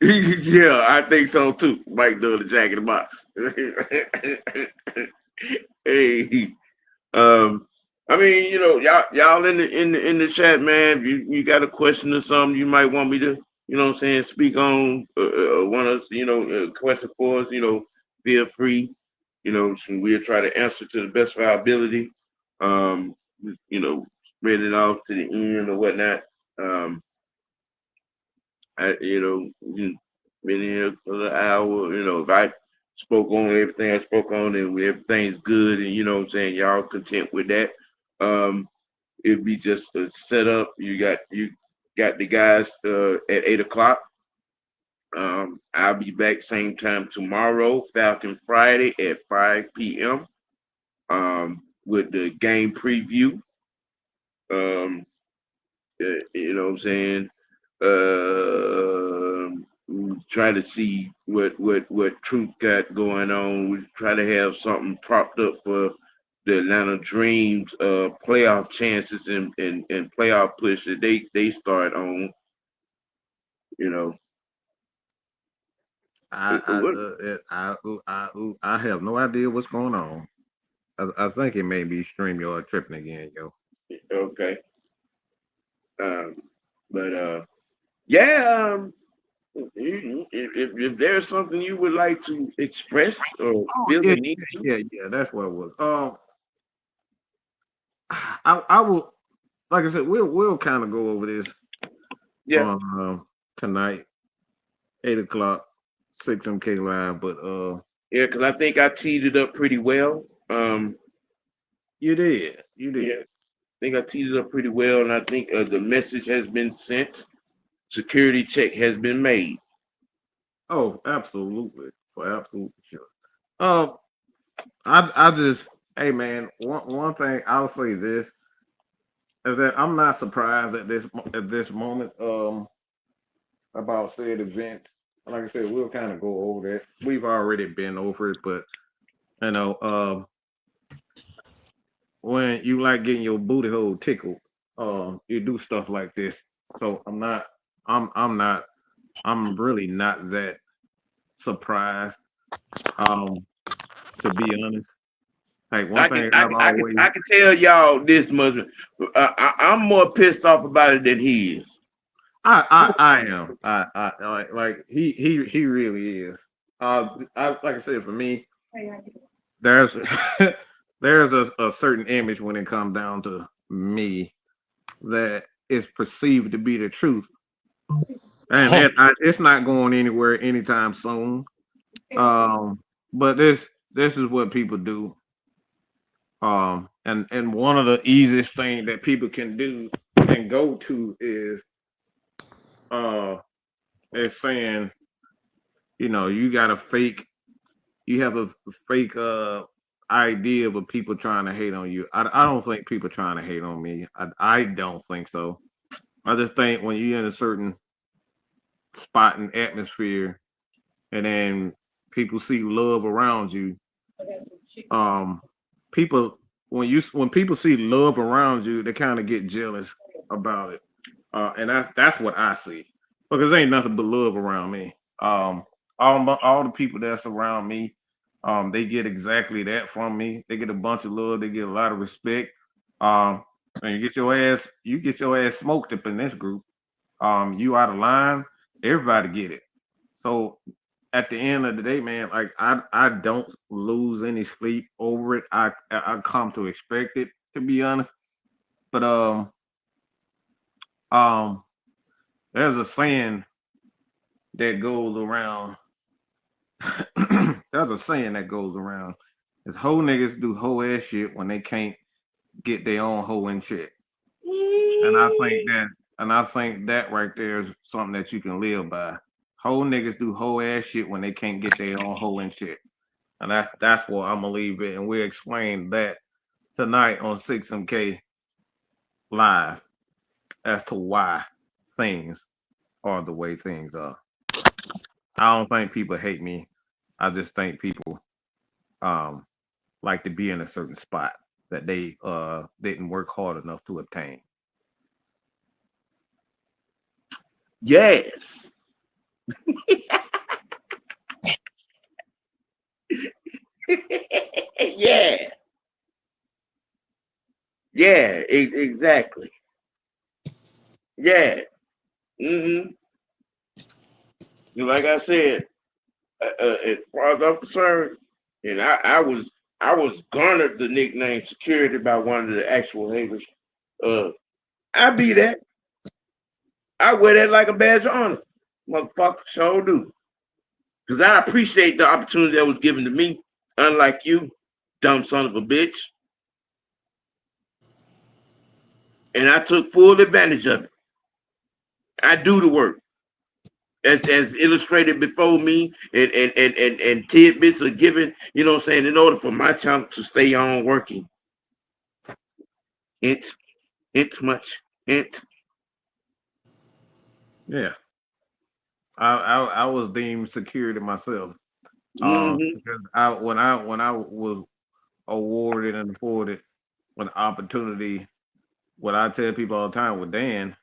yeah, I think so too. Mike doing the Jack in the Box. Hey, I mean, y'all in the chat, man. If you got a question or something, you might want me to, what I'm saying, speak on one of, question for us, feel free, so we'll try to answer to the best of our ability. Um, spread it off to the end or whatnot. Um, been here for an hour, if I spoke on everything I spoke on and everything's good and what I'm saying, y'all content with that. Um, it'd be just a setup. You got the guys at 8 o'clock. I'll be back same time tomorrow, Falcon Friday at 5 p.m. With the game preview. You know what I'm saying? we try to see what Truth got going on. We try to have something propped up for the Atlanta Dreams playoff chances and playoff push that they start on. You know,
I have no idea what's going on. I think it may be StreamYard tripping again, yo.
okay. But yeah. If there's something you would like to express or feel the need to,
yeah, that's what it was. I will, like I said, we'll kind of go over this.
Yeah.
Tonight, 8:00, 6MK live, but
yeah, because I think I teed it up pretty well.
You did.
Yeah, I think I teed it up pretty well, and I think the message has been sent. Security check has been made.
Oh, absolutely, for absolutely sure. I just, hey man, one thing I'll say this is that I'm not surprised at this moment about said event. Like I said, we'll kind of go over that. We've already been over it, but you know, when you like getting your booty hole tickled, you do stuff like this. So I'm really not that surprised. To be honest, like one thing
I can tell y'all this much. I'm more pissed off about it than he is.
I am. I like he really is. Like I said, for me, there's there's a certain image when it comes down to me that is perceived to be the truth, and it's not going anywhere anytime soon. But this is what people do. And one of the easiest thing that people can do and go to is saying, you know, you have a fake idea of people trying to hate on you. I don't think people trying to hate on me. I don't think so. I just think when you're in a certain spot and atmosphere and then people see love around you, people when people see love around you, they kind of get jealous about it. And that's what I see. Because there ain't nothing but love around me. All the people that's around me, they get exactly that from me. They get a bunch of love. They get a lot of respect. And you get your ass smoked up in this group. You out of line. Everybody get it. So at the end of the day, man, like I don't lose any sleep over it. I come to expect it, to be honest. But there's a saying that goes around. There's a saying that goes around. Is hoe niggas do hoe ass shit when they can't get their own hoe in check. And I think that right there is something that you can live by. Hoe niggas do hoe ass shit when they can't get their own hoe in check. And that's what I'm gonna leave it. And we'll explain that tonight on 6MK Live as to why things are the way things are. I don't think people hate me. I just think people like to be in a certain spot that they didn't work hard enough to obtain.
Yes. Yeah. Yeah, exactly. Yeah. Mm-hmm. Like I said, as far as I'm concerned, and I was garnered the nickname security by one of the actual haters. I be that. I wear that like a badge of honor. Motherfucker, sure do. Because I appreciate the opportunity that was given to me, unlike you, dumb son of a bitch. And I took full advantage of it. I do the work. As illustrated before me, and tidbits are given, you know what I'm saying, in order for my channel to stay on working. Hint much. Hint.
Yeah. I was deemed security myself.
Mhm.
Because when I was awarded and afforded an opportunity, what I tell people all the time with Dan,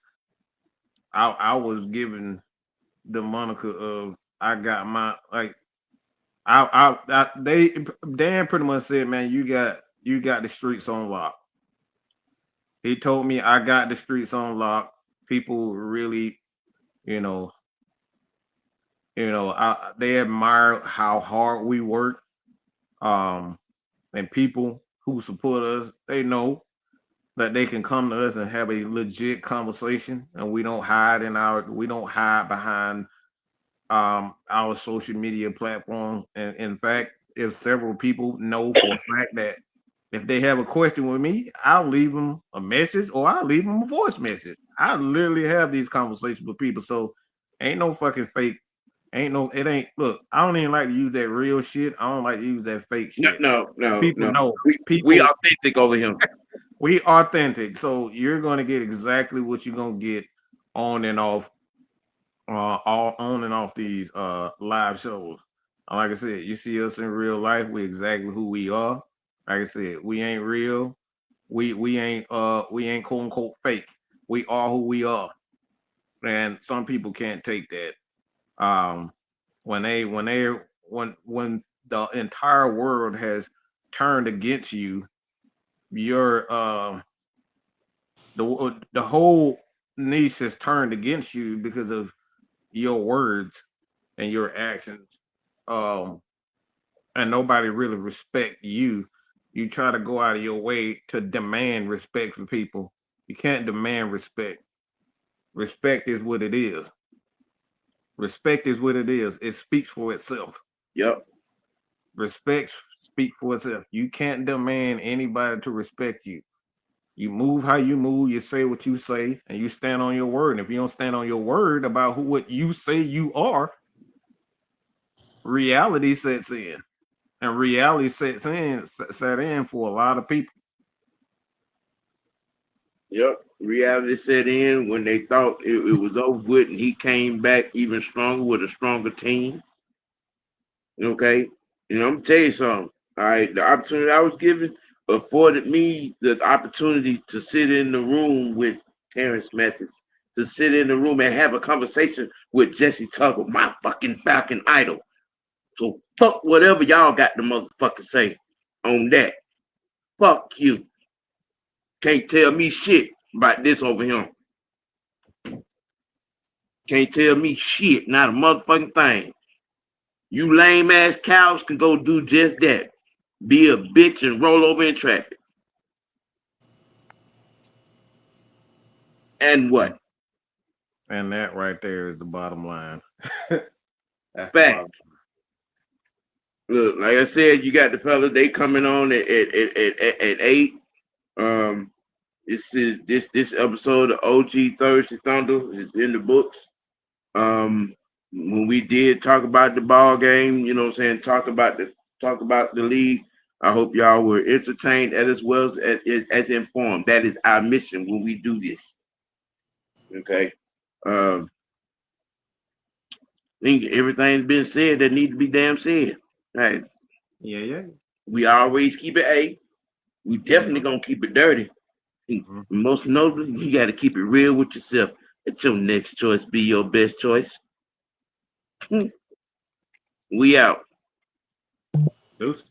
I was given the moniker of I got my like they Dan pretty much said, man, you got the streets on lock. He told me I got the streets on lock. People really, you know, they admire how hard we work. And people who support us, they know that they can come to us and have a legit conversation, and we don't hide behind our social media platforms. And in fact, if several people know for a fact that if they have a question with me, I'll leave them a message or I'll leave them a voice message. I literally have these conversations with people. So ain't no fucking fake. It ain't. Look, I don't even like to use that real shit. I don't like to use that fake
No,
shit.
no,
People
no.
know.
We authentic over here.
We authentic. So you're going to get exactly what you're going to get on and off all on and off these live shows. Like I said, you see us in real life, we exactly who we are. Like I said, we ain't real. We ain't quote unquote fake. We are who we are. And some people can't take that. When the entire world has turned against you, your the whole niche has turned against you because of your words and your actions. And nobody really respect you. You try to go out of your way to demand respect from people. You can't demand respect. Respect is what it is. Respect is what it is. It speaks for itself.
Yep.
Respect speaks for itself. You can't demand anybody to respect you. You move how you move, you say what you say, and you stand on your word. And if you don't stand on your word about what you say you are, reality sets in. And reality set in for a lot of people.
Yep. Reality set in when they thought it was over with, and he came back even stronger with a stronger team. Okay. I'm gonna tell you something. All right. The opportunity I was given afforded me the opportunity to sit in the room with Terrence Methods, to sit in the room and have a conversation with Jesse Tuggle, my fucking Falcon idol. So fuck whatever y'all got to motherfucker say on that. Fuck you. Can't tell me shit about this over here. Can't tell me shit, not a motherfucking thing. You lame ass cows can go do just that. Be a bitch and roll over in traffic. And what?
And that right there is the bottom line. That's
Fact.
the bottom line.
Look, like I said, you got the fella, they coming on at 8. This episode of OG Thursday Thunder is in the books. When we did talk about the ball game, you know what I'm saying, talk about the league. I hope y'all were entertained as well as informed. That is our mission when we do this. Okay. I think everything's been said that needs to be damn said. Right.
Yeah.
We always keep it A. We definitely gonna keep it dirty.
Mm-hmm.
Most notably, you got to keep it real with yourself. Let your next choice be your best choice. We out.
Deuce.